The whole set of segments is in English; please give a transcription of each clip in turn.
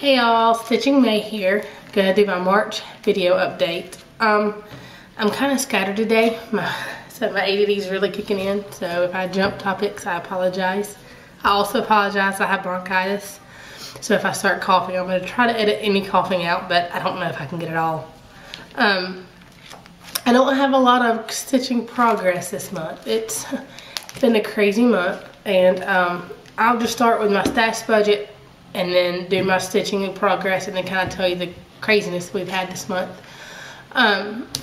Hey y'all, Stitching May here. Gonna do my March video update. I'm kind of scattered today, so my ADD is really kicking in. So if I jump topics, I apologize. I also apologize, I have bronchitis. So if I start coughing, I'm gonna try to edit any coughing out, but I don't know if I can get it all. I don't have a lot of stitching progress this month. It's been a crazy month, and I'll just start with my stash budget and then do my stitching in progress, and then kind of tell you the craziness we've had this month.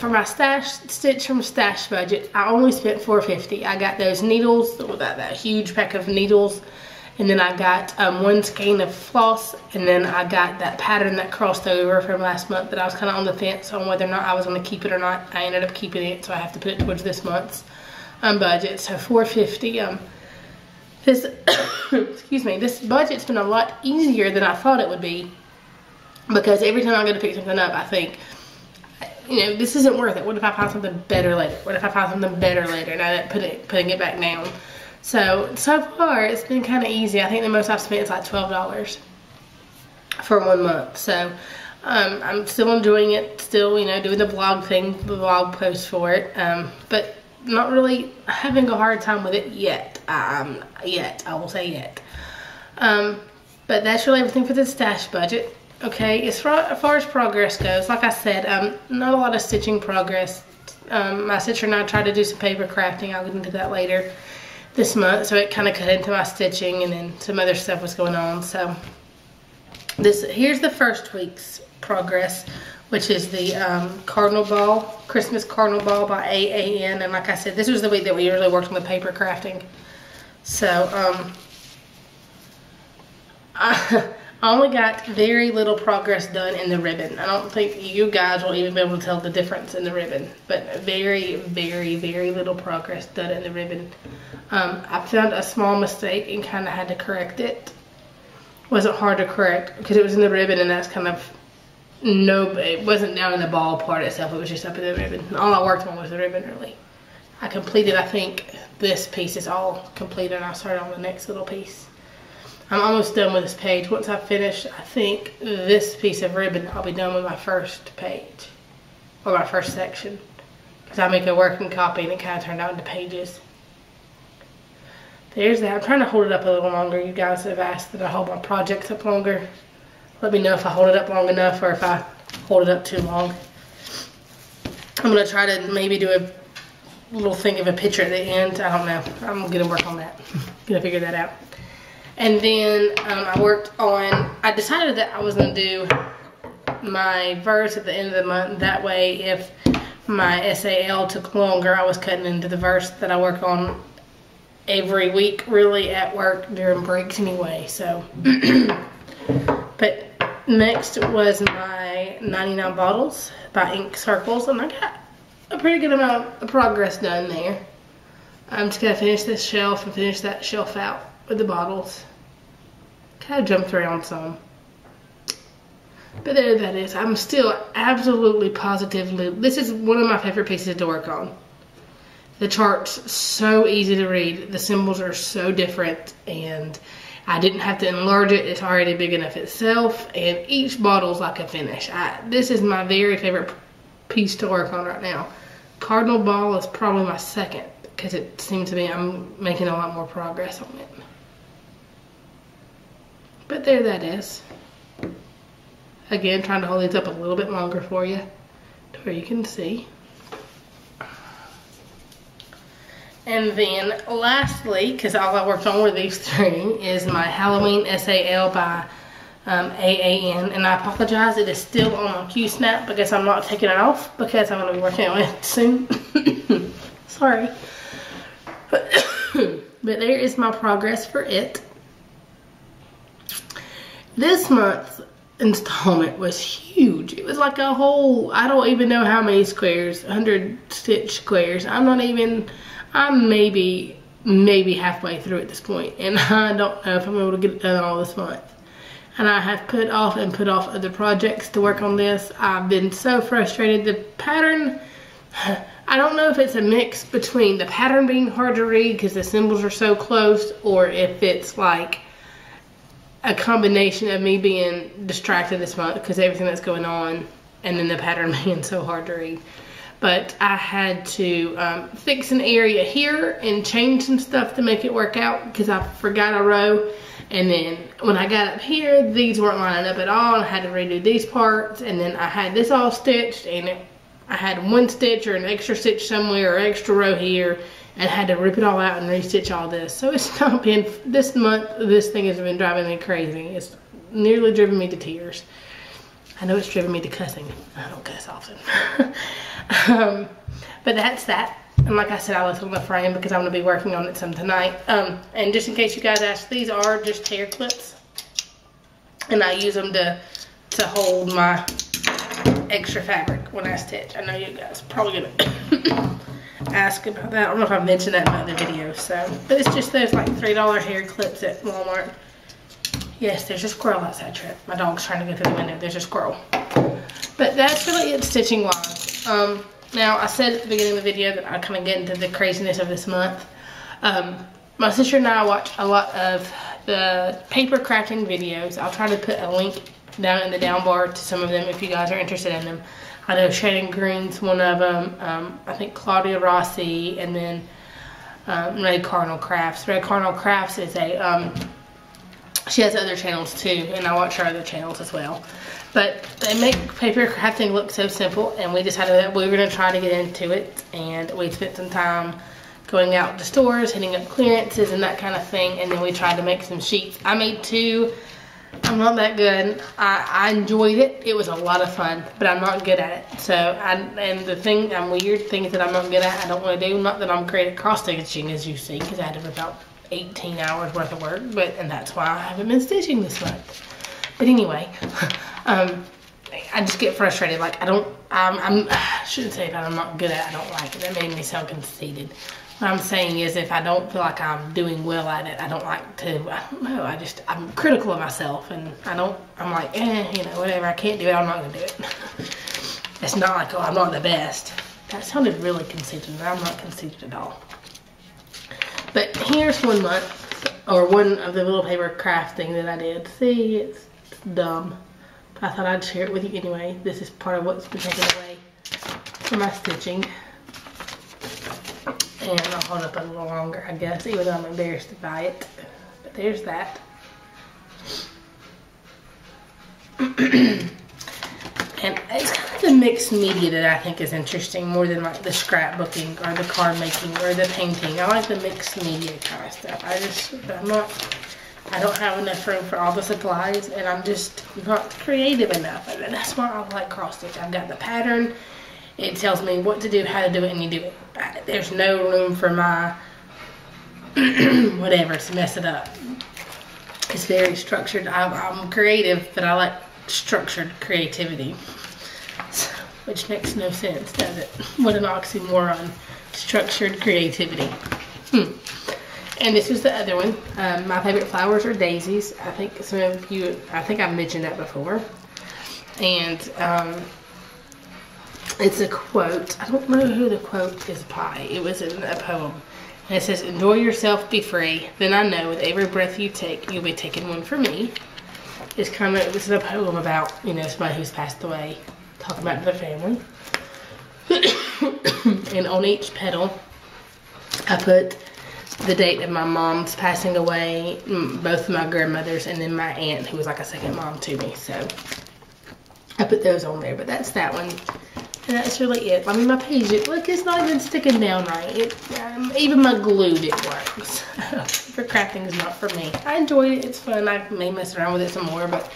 For my stitch from stash budget, I only spent $4.50. I got those needles, that huge pack of needles, and then I got one skein of floss, and then I got that pattern that crossed over from last month that I was kind of on the fence on whether or not I was going to keep it or not. I ended up keeping it, so I have to put it towards this month's budget. So $4.50. This, excuse me, this budget's been a lot easier than I thought it would be, because every time I go to pick something up, I think, you know, this isn't worth it. What if I find something better later? What if I find something better later? Now that putting it back down. So far, it's been kind of easy. I think the most I've spent is like $12 for 1 month. So I'm still enjoying it, still, you know, doing the vlog thing, the vlog post for it, but not really having a hard time with it yet. I will say yet. But that's really everything for the stash budget. Okay, as far as progress goes, like I said, not a lot of stitching progress. My sister and I tried to do some paper crafting. I'll get into that later this month, so it kind of cut into my stitching, and then some other stuff was going on. So here's the first week's progress, which is the Cardinal Ball, Christmas Cardinal Ball by AAN. And like I said, this was the week that we really worked on the paper crafting. So I only got very little progress done in the ribbon. I don't think you guys will even be able to tell the difference in the ribbon, but very, very, very little progress done in the ribbon. I found a small mistake and kind of had to correct it. It wasn't hard to correct because it was in the ribbon, and that's kind of, no, it wasn't down in the ball part itself, it was just up in the ribbon. All I worked on was the ribbon, really. I completed, I think this piece is all completed, and I'll start on the next little piece. I'm almost done with this page. Once I finish, I think, this piece of ribbon, I'll be done with my first page, or my first section, because I make a working copy and it kind of turned out into pages. There's that. I'm trying to hold it up a little longer. You guys have asked that I hold my projects up longer. Let me know if I hold it up long enough or if I hold it up too long. I'm going to try to maybe do a little thing of a picture at the end. I don't know. I'm going to work on that. Going to figure that out. And then I decided that I was going to do my verse at the end of the month. That way, if my SAL took longer, I was cutting into the verse that I work on every week, really, at work during breaks anyway. So, but next was my 99 bottles by Ink Circles, and I got a pretty good amount of progress done there. I'm just going to finish this shelf and finish that shelf out with the bottles. Kind of jumped around some. But there that is. I'm still absolutely positively, this is one of my favorite pieces to work on. The chart's so easy to read. The symbols are so different, and I didn't have to enlarge it. It's already big enough itself, and each bottle's like a finish. This is my very favorite piece to work on right now. Cardinal Ball is probably my second, because it seems to me I'm making a lot more progress on it. But there that is. Again, trying to hold these up a little bit longer for you, to where you can see. And then lastly, because all I worked on were these three, is my Halloween SAL by AAN. And I apologize, it is still on my Q-snap because I'm not taking it off, because I'm going to be working on it soon. Sorry. But there is my progress for it. This month's installment was huge. It was like a whole, I don't even know how many squares, 100 stitch squares. I'm maybe halfway through at this point, and I don't know if I'm able to get it done all this month. And I have put off other projects to work on this. I've been so frustrated. The pattern, I don't know if it's a mix between the pattern being hard to read because the symbols are so close, or if it's like a combination of me being distracted this month because everything that's going on, and then the pattern being so hard to read. But I had to fix an area here and change some stuff to make it work out because I forgot a row. And then when I got up here, these weren't lining up at all. And I had to redo these parts. And then I had this all stitched, and I had one stitch or an extra stitch somewhere or extra row here, and I had to rip it all out and restitch all this. So it's not been, this month, this thing has been driving me crazy. It's nearly driven me to tears. I know it's driven me to cussing. I don't cuss often. But that's that. And like I said, I left on the frame because I'm going to be working on it some tonight. And just in case you guys ask, these are just hair clips. And I use them to hold my extra fabric when I stitch. I know you guys are probably going to ask about that. I don't know if I've mentioned that in my other videos. But it's just those like $3 hair clips at Walmart. Yes, there's a squirrel outside, Trip. My dog's trying to go through the window. There's a squirrel. But that's really it stitching wise. Now, I said at the beginning of the video that I kind of get into the craziness of this month. My sister and I watch a lot of the paper crafting videos. I'll try to put a link down in the down bar to some of them if you guys are interested in them. I know Shannon Green's one of them. I think Claudia Rossi, and then Red Cardinal Crafts. Red Cardinal Crafts is a... she has other channels too, and I watch her other channels as well. But they make paper crafting look so simple, and we decided that we were going to try to get into it. And we spent some time going out to stores, hitting up clearances and that kind of thing. And then we tried to make some sheets. I made 2. I'm not that good. I enjoyed it. It was a lot of fun, but I'm not good at it. So, and the thing, I'm weird, things that I'm not good at, I don't want to do. Not that I'm great at cross stitching, as you see, because I had about 18 hours worth of work, and that's why I haven't been stitching this month. But anyway, I just get frustrated. Like, I shouldn't say that I'm not good at it, I don't like it. That made me sound conceited. What I'm saying is, if I don't feel like I'm doing well at it, I don't like to, I don't know, I'm critical of myself, and I'm like, you know, whatever, I can't do it, I'm not gonna do it. It's not like, oh, I'm not the best. That sounded really conceited, and I'm not conceited at all. But here's one month, or one of the little paper craft thing that I did. See, it's dumb. But I thought I'd share it with you anyway. This is part of what's been taken away from my stitching. And I'll hold up a little longer, I guess, even though I'm embarrassed by it. But there's that. And it's kind of the mixed media that I think is interesting, more than like the scrapbooking or the card making or the painting. I like the mixed media kind of stuff. I don't have enough room for all the supplies, and I'm just not creative enough. And that's why I like cross stitch. I've got the pattern. It tells me what to do, how to do it, and you do it. There's no room for my whatever to mess it up. It's very structured. I'm creative, but I like structured creativity, which makes no sense, does it? What an oxymoron. Structured creativity. And this was the other one. My favorite flowers are daisies. I think some of you, I think I've mentioned that before. And it's a quote. I don't know who the quote is by. It was in a poem. And it says, "Enjoy yourself, be free. Then I know with every breath you take, you'll be taking one for me." It's kind of, it was a poem about, you know, somebody who's passed away, talking about their family. And on each petal, I put the date of my mom's passing away, both of my grandmothers, and then my aunt, who was like a second mom to me. So I put those on there, but that's that one. And that's really it. I mean, my page, look, it's not even sticking down right. Even my glue didn't work. For crafting is not for me. I enjoyed it. It's fun. I may mess around with it some more, but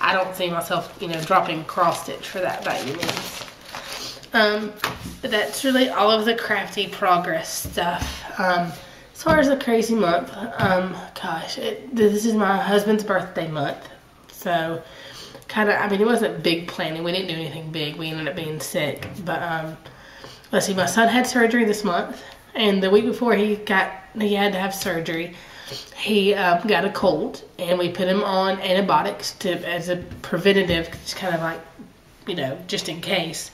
I don't see myself, you know, dropping cross stitch for that by any means. But that's really all of the crafty progress stuff. As far as the crazy month, gosh, this is my husband's birthday month. So kind of, I mean, it wasn't big planning. We didn't do anything big. We ended up being sick. But let's see, my son had surgery this month, and the week before he had to have surgery, he got a cold, and we put him on antibiotics as a preventative, just kind of like, you know, just in case,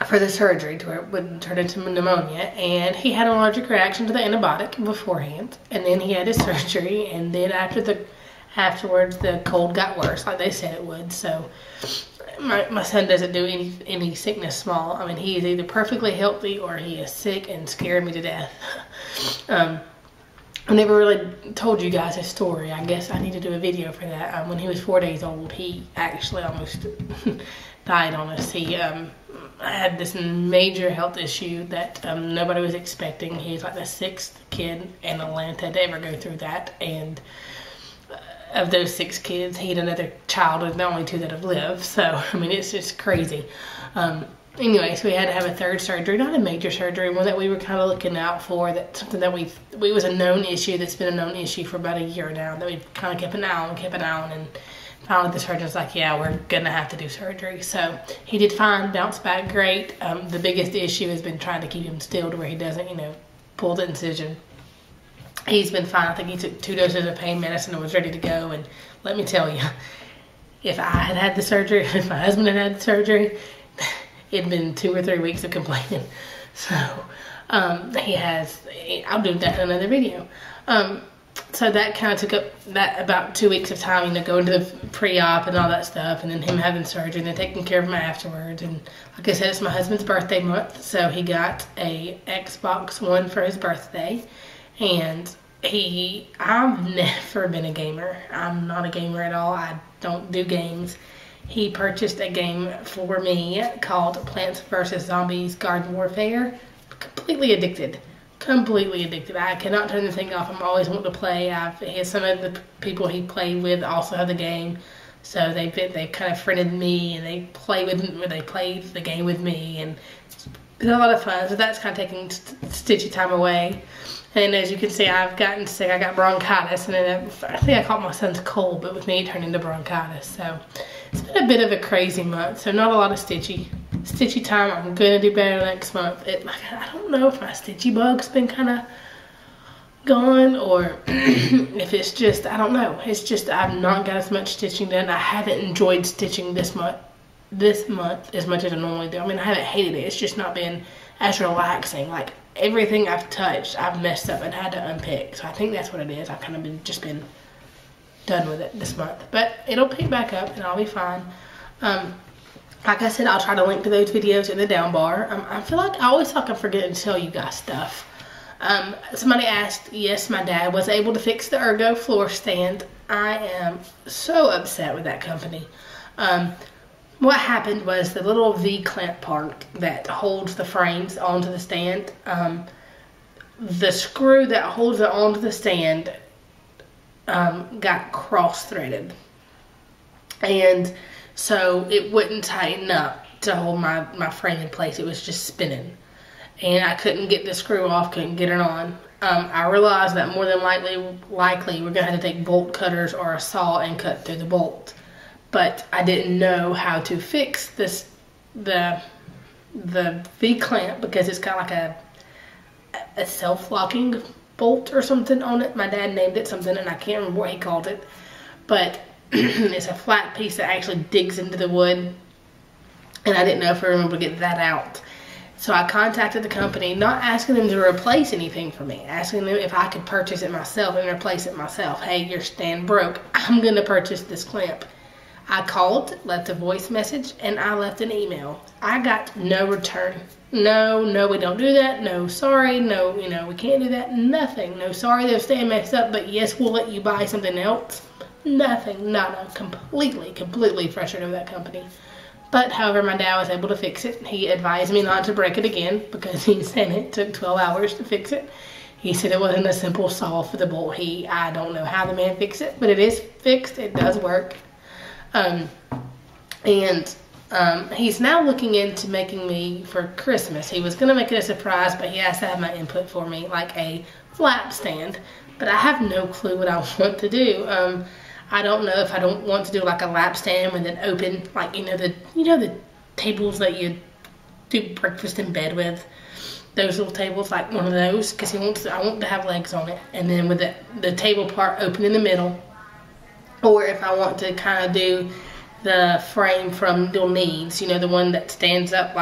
for the surgery to where it wouldn't turn into pneumonia. And he had an allergic reaction to the antibiotic beforehand, and then he had his surgery, and then after afterwards the cold got worse, like they said it would. So my son doesn't do any sickness small. I mean, he is either perfectly healthy or he is sick and scared me to death. I never really told you guys his story. I guess I need to do a video for that. When he was 4 days old, he actually almost died on us. He had this major health issue that nobody was expecting. He's like the 6th kid in Atlanta to ever go through that, and of those 6 kids, he had another child with the only 2 that have lived. So I mean, it's just crazy. Anyway, so we had to have a 3rd surgery, not a major surgery, one that we were kind of looking out for, that something that we was a known issue, that's been a known issue for about a year now, that we've kind of kept an eye on, and finally the surgeon's like, yeah, we're gonna have to do surgery. So he did fine, bounced back great. The biggest issue has been trying to keep him still to where he doesn't, you know, pull the incision. He's been fine. I think he took 2 doses of pain medicine and was ready to go, and let me tell you, if I had had the surgery, if my husband had had the surgery, it'd been 2 or 3 weeks of complaining. So he has, I'll do that in another video. So that kind of took up that about 2 weeks of time, you know, going to the pre-op and all that stuff, and then him having surgery and then taking care of him afterwards. And like I said, it's my husband's birthday month, so he got a Xbox One for his birthday. And I've never been a gamer. I'm not a gamer at all. I don't do games. He purchased a game for me called Plants vs. Zombies Garden Warfare. Completely addicted. Completely addicted. I cannot turn the thing off. I'm always wanting to play. Some of the people he played with also have the game. So they kind of friended me, and they played the game with me, and it's been a lot of fun. So that's kind of taking Stitchy time away. And as you can see, I've gotten sick. I got bronchitis, and then I think I caught my son's cold, but with me it turned into bronchitis. So it's been a bit of a crazy month. So not a lot of Stitchy time. I'm gonna do better next month. I don't know if my Stitchy bug's been kind of gone, or if it's just, I don't know. It's just I've not got as much stitching done. I haven't enjoyed stitching this month as much as I normally do. I mean, I haven't hated it. It's just not been as relaxing. Like, everything I've touched, I've messed up and had to unpick. So I think that's what it is. I've kind of just been done with it this month. But it'll pick back up and I'll be fine. Like I said, I'll try to link to those videos in the down bar. I feel like I always I'm forgetting to tell you guys stuff. Somebody asked, yes, my dad was able to fix the Ergo floor stand. I am so upset with that company. What happened was the little V-clamp part that holds the frames onto the stand, the screw that holds it onto the stand got cross-threaded. And so it wouldn't tighten up to hold my frame in place. It was just spinning. And I couldn't get the screw off, couldn't get it on. I realized that more than likely we're going to have to take bolt cutters or a saw and cut through the bolt. But I didn't know how to fix the V-clamp, because it's got like a self-locking bolt or something on it. My dad named it something, and I can't remember what he called it. But it's a flat piece that actually digs into the wood, and I didn't know if I remember to get that out. So I contacted the company, not asking them to replace anything for me, asking them if I could purchase it myself and replace it myself. Hey, your stand broke. I'm going to purchase this clamp. I called, left a voice message, and I left an email. I got no return. No, we don't do that. No, sorry. No, we can't do that. Nothing. No, sorry, the stand messed up, but yes, we'll let you buy something else. Nothing. Nada. Completely frustrated with that company. But, however, my dad was able to fix it. He advised me not to break it again, because he said it took 12 hours to fix it. He said it wasn't a simple saw for the bolt. I don't know how the man fixed it, but it is fixed. It does work. He's now looking into making me, for Christmas, he was going to make it a surprise, but he has to have my input for me, like a lap stand. But I have no clue what I want to do. I don't know if I don't want to do like a lap stand with an open, like, the tables that you do breakfast in bed with. Those little tables, like one of those, because I want to have legs on it. And then with the table part open in the middle. Or if I want to kind of do the frame from Little Needs, the one that stands up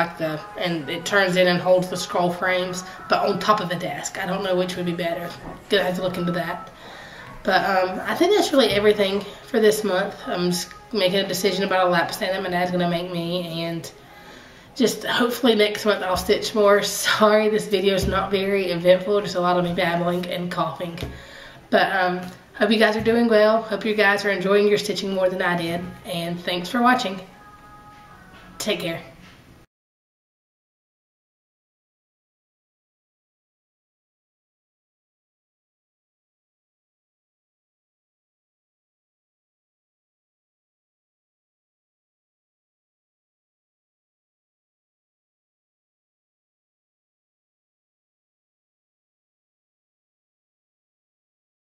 and it turns in and holds the scroll frames, but on top of the desk. I don't know which would be better. Gonna have to look into that. But I think that's really everything for this month. I'm just making a decision about a lap stand that my dad's gonna make me, and just hopefully next month I'll stitch more. Sorry, this video is not very eventful, just a lot of me babbling and coughing. But hope you guys are doing well. Hope you guys are enjoying your stitching more than I did. And thanks for watching. Take care.